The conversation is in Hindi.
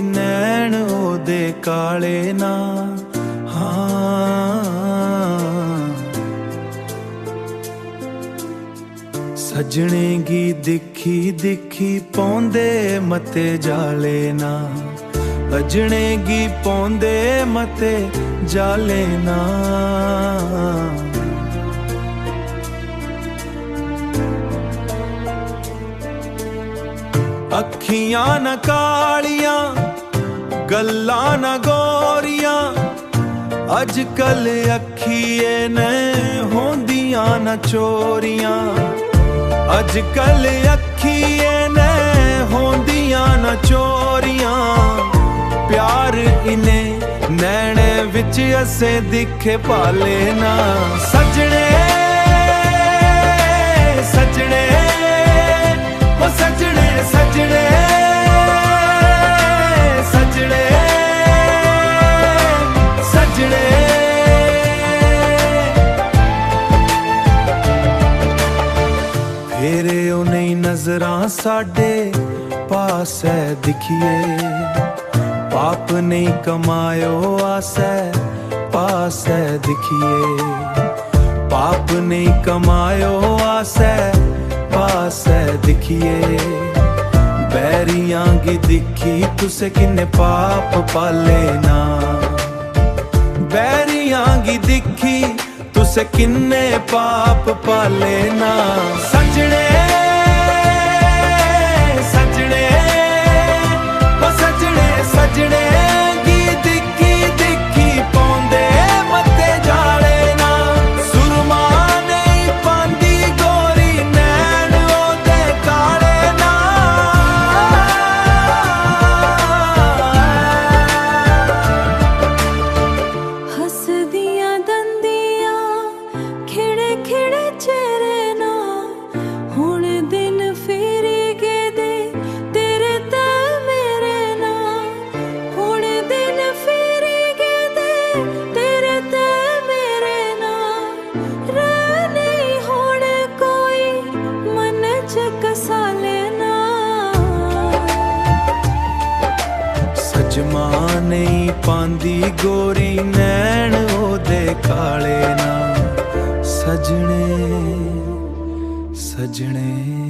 नैन ओदे काले ना। हाँ सजने गी दिखी दिखी पौंदे मते जाले ना। अजने गी पौंदे मते जाले ना। अखियां न कालियां गल्लां न गोरियां, अजकल अखिए ने होंदियां न चोरियां। अजकल अखिए ने होंदियां न चोरियां। प्यार इने नैने विच असे दिखे पाले ना। सजने सजने ओ सजने सजने सजने सजने। फेरे ओ नहीं नजरां साडे पास है दिखिए। पाप नहीं कमायो आसै पास है दिखिए। पाप नहीं कमायो आसै पास है दिखिए। बैरियां गी दिखी तुसे किन्ने पाप पाले ना। बैरियां गी दिखी तुसे किन्ने पाप पाले ना। सजने सजने ओ सजने सजने गी दिखी दिखी पौंदे मते जाले ना। सुरमा नहीं पांदी गोरी नैन ओदे काले ना। हसदियां दंदियां खिड़े खिड़े चेहरे ना। हुण दिन फेरी गए दे तेरे ते मेरे ना। हुण दिन फेरी गए दे तेरे ते मेरे ना। रह नहीं हुण कोई मन च कसाले ना। सजमा नहीं पांदी गोरी नैन ओदे काले ना। सजने सजने।